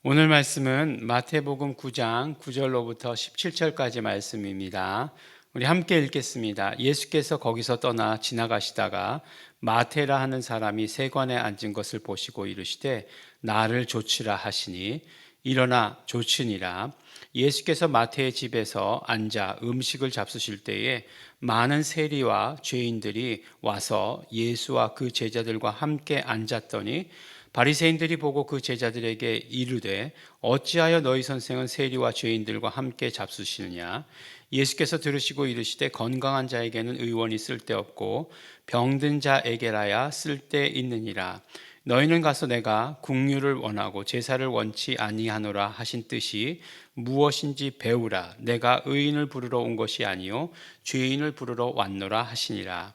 오늘 말씀은 마태복음 9장 9절로부터 17절까지 말씀입니다. 우리 함께 읽겠습니다. 예수께서 거기서 떠나 지나가시다가 마태라 하는 사람이 세관에 앉은 것을 보시고 이르시되 나를 조치라 하시니 일어나 조치니라. 예수께서 마태의 집에서 앉아 음식을 잡수실 때에 많은 세리와 죄인들이 와서 예수와 그 제자들과 함께 앉았더니 바리새인들이 보고 그 제자들에게 이르되 어찌하여 너희 선생은 세리와 죄인들과 함께 잡수시느냐. 예수께서 들으시고 이르시되 건강한 자에게는 의원이 쓸데없고 병든 자에게라야 쓸데있느니라. 너희는 가서 내가 긍휼을 원하고 제사를 원치 아니하노라 하신 뜻이 무엇인지 배우라. 내가 의인을 부르러 온 것이 아니요 죄인을 부르러 왔노라 하시니라.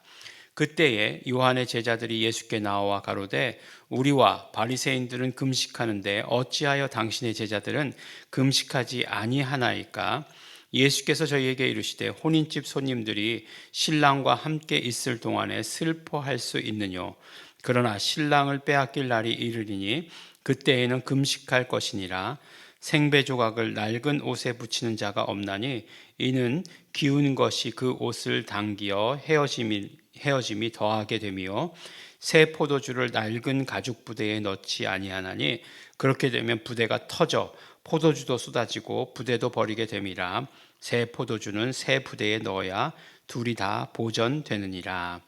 그때에 요한의 제자들이 예수께 나와 가로되 우리와 바리새인들은 금식하는데 어찌하여 당신의 제자들은 금식하지 아니하나이까? 예수께서 저희에게 이르시되 혼인집 손님들이 신랑과 함께 있을 동안에 슬퍼할 수 있느뇨. 그러나 신랑을 빼앗길 날이 이르리니 그때에는 금식할 것이니라. 생배 조각을 낡은 옷에 붙이는 자가 없나니 이는 기운 것이 그 옷을 당기어 헤어짐이 더하게 되며 새 포도주를 낡은 가죽 부대에 넣지 아니하나니 그렇게 되면 부대가 터져 포도주도 쏟아지고 부대도 버리게 됨이라. 새 포도주는 새 부대에 넣어야 둘이 다 보전되느니라.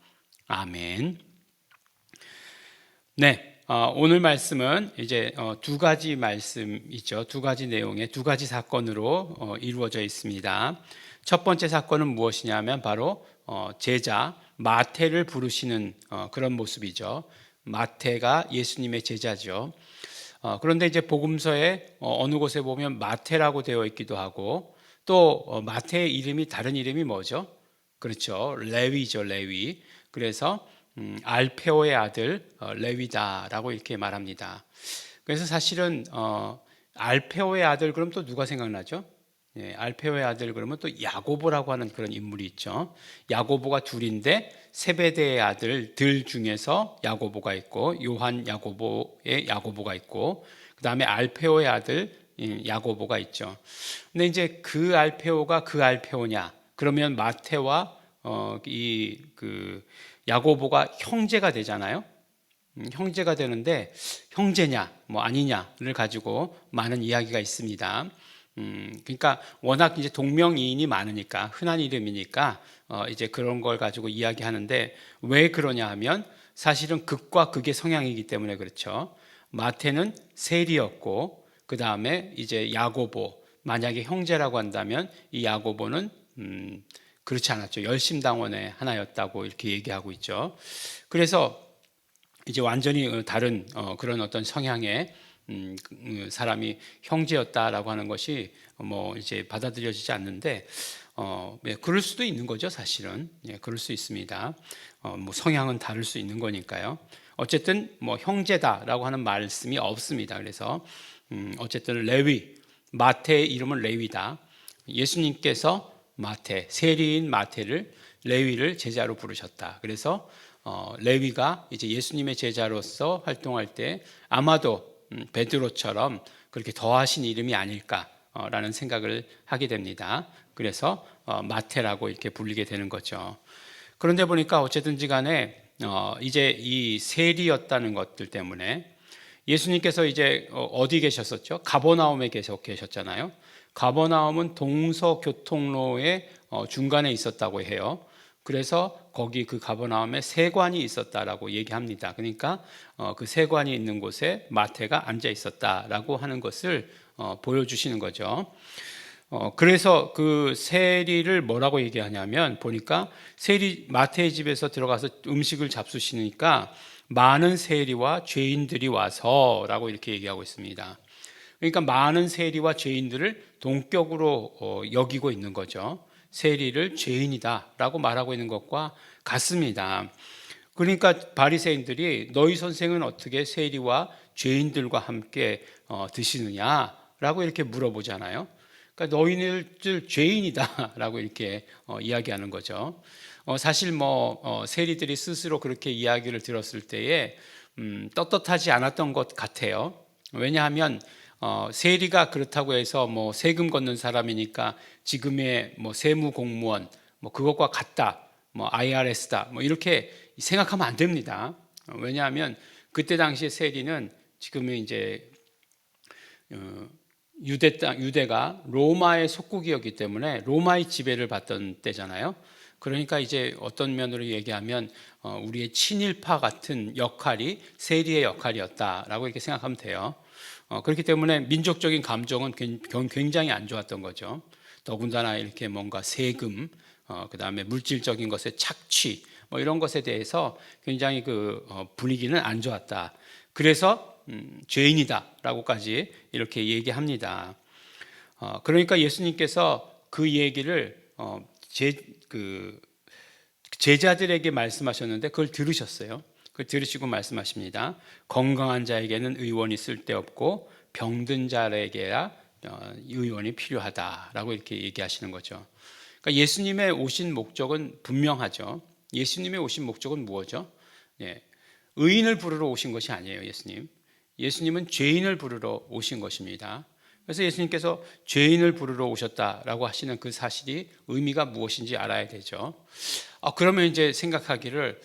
아멘. 네, 오늘 말씀은 이제 두 가지 말씀이죠. 두 가지 내용의 두 가지 사건으로 이루어져 있습니다. 첫 번째 사건은 무엇이냐면 바로 제자 마태를 부르시는 그런 모습이죠. 마태가 예수님의 제자죠. 그런데 이제 복음서에 어느 곳에 보면 마태라고 되어 있기도 하고 또 마태의 이름이 다른 이름이 뭐죠? 그렇죠. 레위죠, 레위. 그래서 알페오의 아들 레위다라고 이렇게 말합니다. 그래서 사실은 알페오의 아들 그럼 또 누가 생각나죠? 예, 알페오의 아들 그러면 또 야고보라고 하는 그런 인물이 있죠. 야고보가 둘인데 세베대의 아들들 중에서 야고보가 있고 요한 야고보의 야고보가 있고 그 다음에 알페오의 아들 야고보가 있죠. 근데 이제 그 알페오가 그 알페오냐? 그러면 마태와 그 야고보가 형제가 되잖아요. 형제가 되는데 형제냐 뭐 아니냐를 가지고 많은 이야기가 있습니다. 그러니까 워낙 이제 동명이인이 많으니까 흔한 이름이니까 이제 그런 걸 가지고 이야기하는데 왜 그러냐 하면 사실은 극과 극의 성향이기 때문에 그렇죠. 마태는 세리였고 그 다음에 이제 야고보 만약에 형제라고 한다면 이 야고보는 그렇지 않았죠. 열심당원의 하나였다고 이렇게 얘기하고 있죠. 그래서 이제 완전히 다른 그런 어떤 성향의 사람이 형제였다라고 하는 것이 뭐 이제 받아들여지지 않는데 그럴 수도 있는 거죠. 사실은 그럴 수 있습니다. 뭐 성향은 다를 수 있는 거니까요. 어쨌든 뭐 형제다라고 하는 말씀이 없습니다. 그래서 어쨌든 레위 마태의 이름은 레위다. 예수님께서 마태 세리인 마태를 레위를 제자로 부르셨다. 그래서 레위가 이제 예수님의 제자로서 활동할 때 아마도 베드로처럼 그렇게 더하신 이름이 아닐까라는 생각을 하게 됩니다. 그래서 마태라고 이렇게 불리게 되는 거죠. 그런데 보니까 어쨌든지 간에 이제 이 세리였다는 것들 때문에 예수님께서 이제 어디 계셨었죠? 가버나움에 계셨잖아요. 가버나움은 동서교통로의 중간에 있었다고 해요. 그래서 거기 그 가버나움에 세관이 있었다라고 얘기합니다. 그러니까 그 세관이 있는 곳에 마태가 앉아 있었다라고 하는 것을 보여주시는 거죠. 그래서 그 세리를 뭐라고 얘기하냐면 보니까 세리 마태의 집에서 들어가서 음식을 잡수시니까 많은 세리와 죄인들이 와서라고 이렇게 얘기하고 있습니다. 그러니까 많은 세리와 죄인들을 동격으로 여기고 있는 거죠. 세리를 죄인이다라고 말하고 있는 것과 같습니다. 그러니까 바리새인들이 너희 선생은 어떻게 세리와 죄인들과 함께 드시느냐라고 이렇게 물어보잖아요. 그러니까 너희들 죄인이다라고 이렇게 이야기하는 거죠. 사실 뭐 세리들이 스스로 그렇게 이야기를 들었을 때에 떳떳하지 않았던 것 같아요. 왜냐하면 세리가 그렇다고 해서 뭐 세금 걷는 사람이니까 지금의 뭐 세무 공무원 뭐 그것과 같다, 뭐 IRS다, 뭐 이렇게 생각하면 안 됩니다. 왜냐하면 그때 당시에 세리는 지금의 이제 유대가 로마의 속국이었기 때문에 로마의 지배를 받던 때잖아요. 그러니까 이제 어떤 면으로 얘기하면 우리의 친일파 같은 역할이 세리의 역할이었다라고 이렇게 생각하면 돼요. 그렇기 때문에 민족적인 감정은 굉장히 안 좋았던 거죠. 더군다나 이렇게 뭔가 세금, 그다음에 물질적인 것의 착취, 뭐 이런 것에 대해서 굉장히 그 분위기는 안 좋았다. 그래서 죄인이다라고까지 이렇게 얘기합니다. 그러니까 예수님께서 그 얘기를 제자들에게 말씀하셨는데 그걸 들으셨어요. 그걸 들으시고 말씀하십니다. 건강한 자에게는 의원이 쓸데없고 병든 자에게야 의원이 필요하다라고 이렇게 얘기하시는 거죠. 그러니까 예수님의 오신 목적은 분명하죠. 예수님의 오신 목적은 무엇이죠? 예, 의인을 부르러 오신 것이 아니에요. 예수님은 죄인을 부르러 오신 것입니다. 그래서 예수님께서 죄인을 부르러 오셨다라고 하시는 그 사실이 의미가 무엇인지 알아야 되죠. 그러면 이제 생각하기를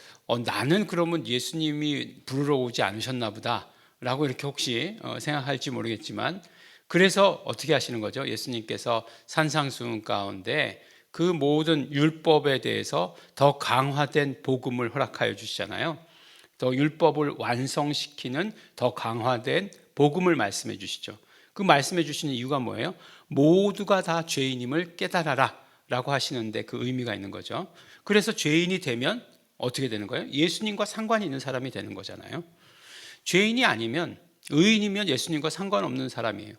나는 그러면 예수님이 부르러 오지 않으셨나 보다라고 이렇게 혹시 생각할지 모르겠지만, 그래서 어떻게 하시는 거죠? 예수님께서 산상수훈 가운데 그 모든 율법에 대해서 더 강화된 복음을 허락하여 주시잖아요. 더 율법을 완성시키는 더 강화된 복음을 말씀해 주시죠. 그 말씀해 주시는 이유가 뭐예요? 모두가 다 죄인임을 깨달아라 라고 하시는데 그 의미가 있는 거죠. 그래서 죄인이 되면 어떻게 되는 거예요? 예수님과 상관이 있는 사람이 되는 거잖아요. 죄인이 아니면, 의인이면 예수님과 상관없는 사람이에요.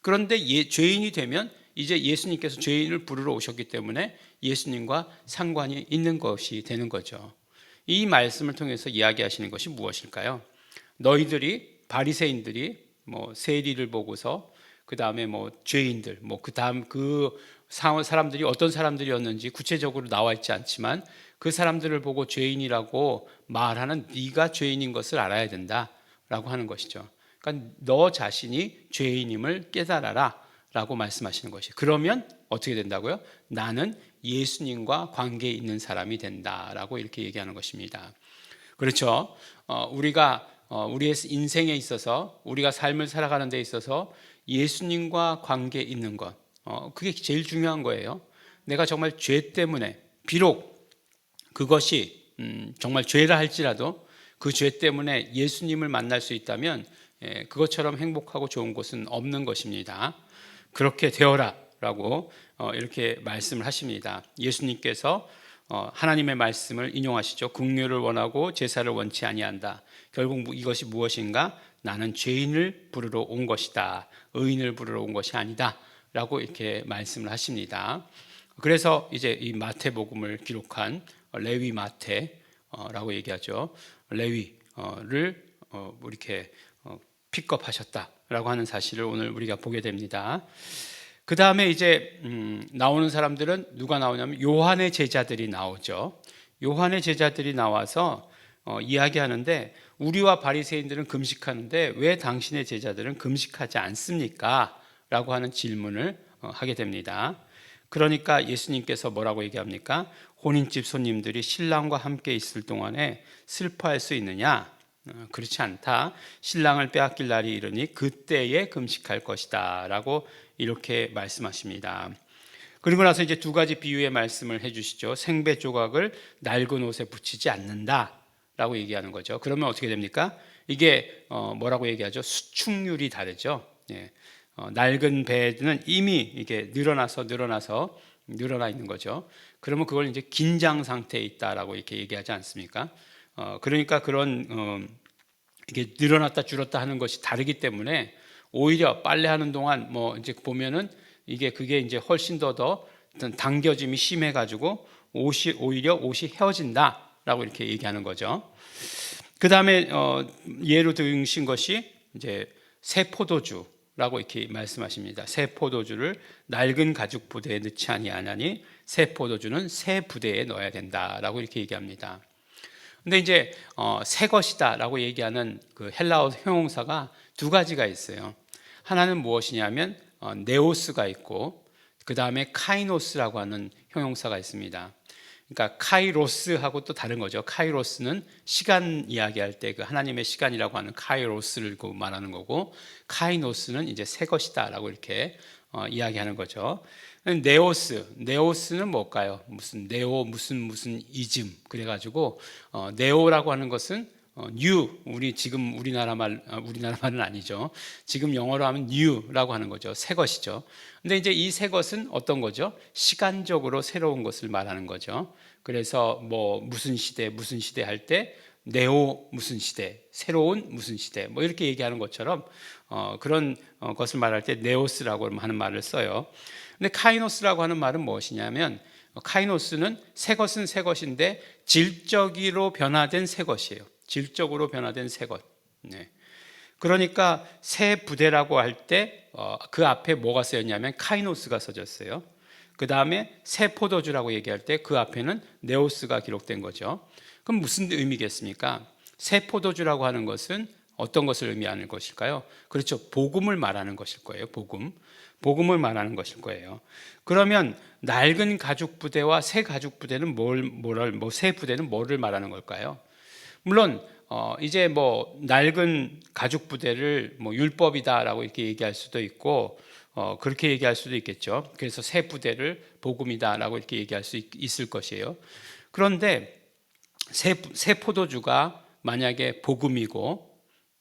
그런데 죄인이 되면 이제 예수님께서 죄인을 부르러 오셨기 때문에 예수님과 상관이 있는 것이 되는 거죠. 이 말씀을 통해서 이야기하시는 것이 무엇일까요? 너희들이, 바리새인들이 뭐 세리를 보고서 그 다음에 뭐 죄인들, 뭐 그 다음 그 사람들이 어떤 사람들이었는지 구체적으로 나와 있지 않지만 그 사람들을 보고 죄인이라고 말하는 네가 죄인인 것을 알아야 된다라고 하는 것이죠. 그러니까 너 자신이 죄인임을 깨달아라 라고 말씀하시는 것이. 그러면 어떻게 된다고요? 나는 예수님과 관계 있는 사람이 된다라고 이렇게 얘기하는 것입니다. 그렇죠. 우리가 우리의 인생에 있어서, 우리가 삶을 살아가는 데 있어서 예수님과 관계 있는 것, 그게 제일 중요한 거예요. 내가 정말 죄 때문에, 비록 그것이 정말 죄라 할지라도 그 죄 때문에 예수님을 만날 수 있다면 그것처럼 행복하고 좋은 곳은 없는 것입니다. 그렇게 되어라 라고 이렇게 말씀을 하십니다. 예수님께서 하나님의 말씀을 인용하시죠. 긍휼을 원하고 제사를 원치 아니한다. 결국 이것이 무엇인가? 나는 죄인을 부르러 온 것이다. 의인을 부르러 온 것이 아니다. 라고 이렇게 말씀을 하십니다. 그래서 이제 이 마태복음을 기록한 레위 마태라고 얘기하죠. 레위를 이렇게 픽업하셨다라고 하는 사실을 오늘 우리가 보게 됩니다. 그 다음에 이제 나오는 사람들은 누가 나오냐면 요한의 제자들이 나오죠. 요한의 제자들이 나와서 이야기하는데, 우리와 바리새인들은 금식하는데 왜 당신의 제자들은 금식하지 않습니까? 라고 하는 질문을 하게 됩니다. 그러니까 예수님께서 뭐라고 얘기합니까? 혼인집 손님들이 신랑과 함께 있을 동안에 슬퍼할 수 있느냐? 그렇지 않다. 신랑을 빼앗길 날이 이르니 그때에 금식할 것이다 라고 이렇게 말씀하십니다. 그리고 나서 이제 두 가지 비유의 말씀을 해주시죠. 생배 조각을 낡은 옷에 붙이지 않는다 라고 얘기하는 거죠. 그러면 어떻게 됩니까? 이게 뭐라고 얘기하죠? 수축률이 다르죠. 낡은 배는 이미 이게 늘어나 있는 거죠. 그러면 그걸 이제 긴장 상태에 있다라고 이렇게 얘기하지 않습니까? 그러니까 그런 이게 늘어났다 줄었다 하는 것이 다르기 때문에 오히려 빨래하는 동안 뭐 이제 보면은 그게 이제 훨씬 더 당겨짐이 심해가지고 오히려 옷이 헤어진다라고 이렇게 얘기하는 거죠. 그 다음에 예로 드신 것이 이제 새 포도주라고 이렇게 말씀하십니다. 새 포도주를 낡은 가죽 부대에 넣지 아니하나니 새 포도주는 새 부대에 넣어야 된다라고 이렇게 얘기합니다. 근데 이제 새 것이다라고 얘기하는 그 헬라어 형용사가 두 가지가 있어요. 하나는 무엇이냐면 네오스가 있고 그 다음에 카이노스라고 하는 형용사가 있습니다. 그러니까 카이로스하고 또 다른 거죠. 카이로스는 시간 이야기할 때 그 하나님의 시간이라고 하는 카이로스를 말하는 거고, 카이노스는 이제 새 것이다라고 이렇게 이야기하는 거죠. 네오스는 뭘까요? 무슨 네오 무슨 이즘 그래가지고 네오라고 하는 것은 new, 우리 지금 우리나라 말은 아니죠. 지금 영어로 하면 new라고 하는 거죠. 새 것이죠. 근데 이제 이 새 것은 어떤 거죠? 시간적으로 새로운 것을 말하는 거죠. 그래서 뭐 무슨 시대 할 때 네오 무슨 시대, 새로운 무슨 시대, 뭐 이렇게 얘기하는 것처럼 그런 것을 말할 때 네오스라고 하는 말을 써요. 근데 카이노스라고 하는 말은 무엇이냐면, 카이노스는 새 것은 새 것인데 질적으로 변화된 새 것이에요. 질적으로 변화된 새 것. 네. 그러니까 새 부대라고 할 때 그 앞에 뭐가 쓰였냐면 카이노스가 써졌어요. 그 다음에 새 포도주라고 얘기할 때 그 앞에는 네오스가 기록된 거죠. 그럼 무슨 의미겠습니까? 새 포도주라고 하는 것은 어떤 것을 의미하는 것일까요? 그렇죠. 복음을 말하는 것일 거예요. 복음을 말하는 것일 거예요. 그러면 낡은 가죽 부대와 새 가죽 부대는 새 부대는 뭐를 말하는 걸까요? 물론 이제 뭐 낡은 가죽 부대를 뭐 율법이다라고 이렇게 얘기할 수도 있고 그렇게 얘기할 수도 있겠죠. 그래서 새 부대를 복음이다라고 이렇게 얘기할 수 있을 것이에요. 그런데 새 포도주가 만약에 복음이고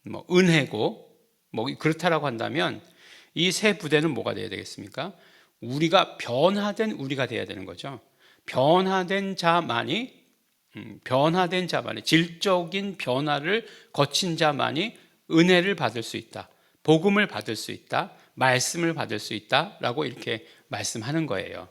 뭐 은혜고 뭐 그렇다라고 한다면 이 새 부대는 뭐가 돼야 되겠습니까? 우리가 변화된 우리가 돼야 되는 거죠. 변화된 자만이 질적인 변화를 거친 자만이 은혜를 받을 수 있다, 복음을 받을 수 있다, 말씀을 받을 수 있다라고 이렇게 말씀하는 거예요.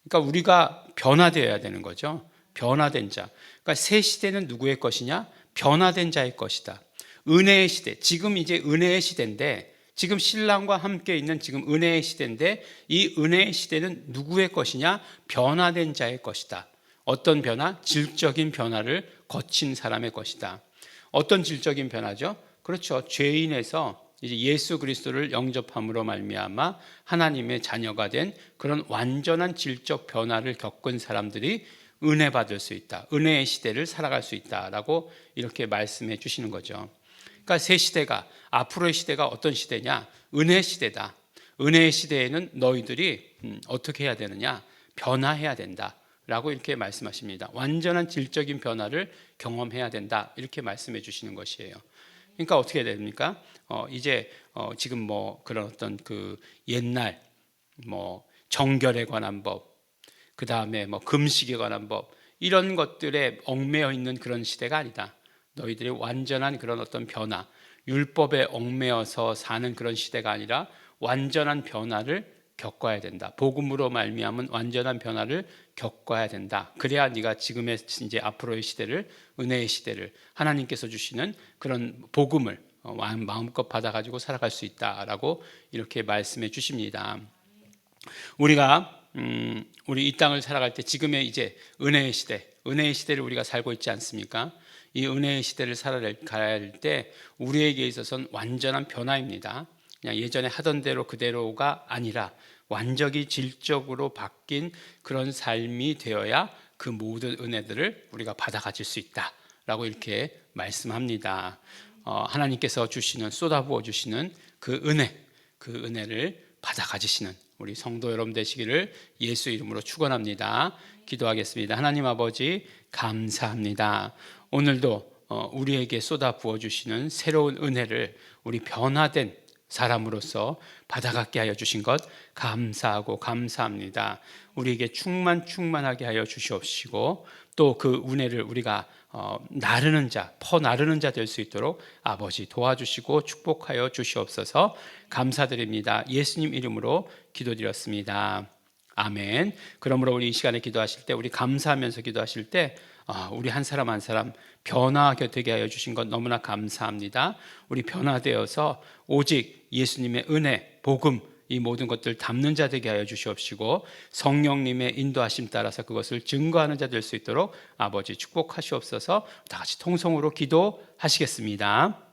그러니까 우리가 변화되어야 되는 거죠. 변화된 자. 그러니까 새 시대는 누구의 것이냐? 변화된 자의 것이다. 은혜의 시대. 지금 이제 은혜의 시대인데, 지금 신랑과 함께 있는 지금 은혜의 시대인데, 이 은혜의 시대는 누구의 것이냐? 변화된 자의 것이다. 어떤 변화? 질적인 변화를 거친 사람의 것이다. 어떤 질적인 변화죠? 그렇죠. 죄인에서 이제 예수 그리스도를 영접함으로 말미암아 하나님의 자녀가 된 그런 완전한 질적 변화를 겪은 사람들이 은혜 받을 수 있다. 은혜의 시대를 살아갈 수 있다라고 이렇게 말씀해 주시는 거죠. 그러니까 새 시대가, 앞으로의 시대가 어떤 시대냐? 은혜 시대다. 은혜의 시대에는 너희들이 어떻게 해야 되느냐? 변화해야 된다 라고 이렇게 말씀하십니다. 완전한 질적인 변화를 경험해야 된다 이렇게 말씀해 주시는 것이에요. 그러니까 어떻게 해야 됩니까? 이제 지금 뭐 그런 어떤 그 옛날 뭐 정결에 관한 법, 그 다음에 뭐 금식에 관한 법, 이런 것들에 얽매여 있는 그런 시대가 아니다. 너희들이 완전한 그런 어떤 변화, 율법에 얽매여서 사는 그런 시대가 아니라 완전한 변화를 겪어야 된다. 복음으로 말미암은 완전한 변화를 겪어야 된다. 그래야 네가 지금의 이제 앞으로의 시대를, 은혜의 시대를, 하나님께서 주시는 그런 복음을 마음껏 받아가지고 살아갈 수 있다라고 이렇게 말씀해 주십니다. 우리가 우리 이 땅을 살아갈 때 지금의 이제 은혜의 시대를 우리가 살고 있지 않습니까? 이 은혜의 시대를 살아갈 때 우리에게 있어서는 완전한 변화입니다. 그냥 예전에 하던 대로 그대로가 아니라 완전히 질적으로 바뀐 그런 삶이 되어야 그 모든 은혜들을 우리가 받아 가질 수 있다라고 이렇게 말씀합니다. 하나님께서 주시는, 쏟아부어 주시는 그 은혜를 받아 가지시는 우리 성도 여러분 되시기를 예수 이름으로 축원합니다. 기도하겠습니다. 하나님 아버지 감사합니다. 오늘도 우리에게 쏟아부어 주시는 새로운 은혜를 우리 변화된 사람으로서 받아갖게 하여 주신 것 감사하고 감사합니다. 우리에게 충만하게 하여 주시옵시고 또 그 은혜를 우리가 나르는 자, 퍼나르는 자 될 수 있도록 아버지 도와주시고 축복하여 주시옵소서. 감사드립니다. 예수님 이름으로 기도드렸습니다. 아멘. 그러므로 우리 이 시간에 기도하실 때, 우리 감사하면서 기도하실 때 우리 한 사람 한 사람 변화하게 되게 하여 주신 것 너무나 감사합니다. 우리 변화되어서 오직 예수님의 은혜, 복음, 이 모든 것들 담는 자 되게 하여 주시옵시고 성령님의 인도하심 따라서 그것을 증거하는 자 될 수 있도록 아버지 축복하시옵소서. 다 같이 통성으로 기도하시겠습니다.